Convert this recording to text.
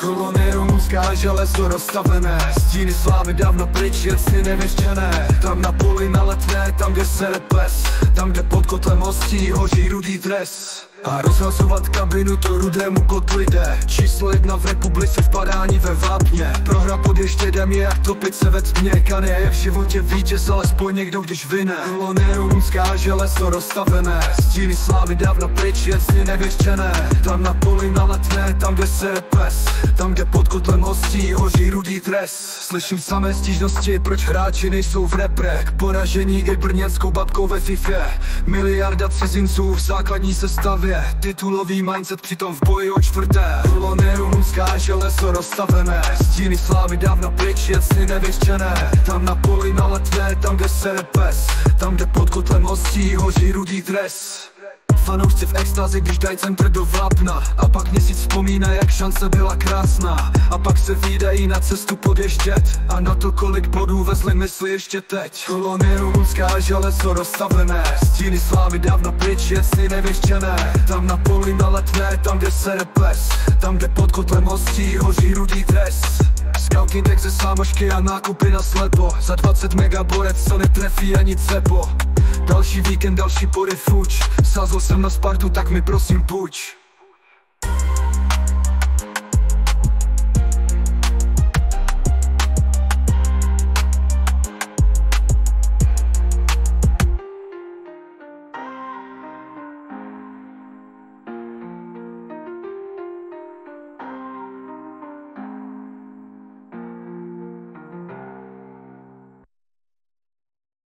Kolony rumunská, železo rozstavené, stíny slávy dávno pryč, jasně nevěštěné. Tam na poli na Letné, tam kde sere ples, tam kde pod kotlem hostí hoří rudý dres. A rozhazovat kabinu to rudému kotlu jde. Číslo 1 v republice v padání ve vápně. Prohra pod ještědem je jak topit se ve tmě. Kane je v životě vítěz, alespoň někdo když vyne. Kolony rumunská, železo rozstavené, stíny slávy dávno pryč, jasně nevěštěné. Tam na poli na Letné, tam kde sere ples, tam kde pod kotlem hostí hoří rudý dres. Slyším samé stížnosti, proč hráči nejsou v repre. K poražení i brněnskou babkou ve fifě. Miliarda cizinců v základní sestavě. Titulový mindset přitom v boji o čtvrté. Kolony rumunská, železo rozstavené, stíny slávy dávno pryč, jasně nevěštěné. Tam na poli na Letné, tam kde sere pes, tam kde pod kotlem hostí hoří rudý dres. Fanoušci v extázi, když dají centr do vápna. A pak měsíc vzpomíná, jak šance byla krásná. A pak se vydají na cestu podježdět. A na to, kolik bodů vezli, myslí ještě teď. Kolony rumunská, železo rozstavené, stíny slávy dávno pryč, jasně nevěštěné. Tam na poli na Letné, tam kde sere pes, tam kde pod kotlem hostí hoří rudý dres. Scouting ze sámošky a nákupy na slepo. Za 20 megaborec, co netrefí ani cepo. Další víkend, další pody fuč. Sázl jsem na Spartu, tak mi prosím půjč.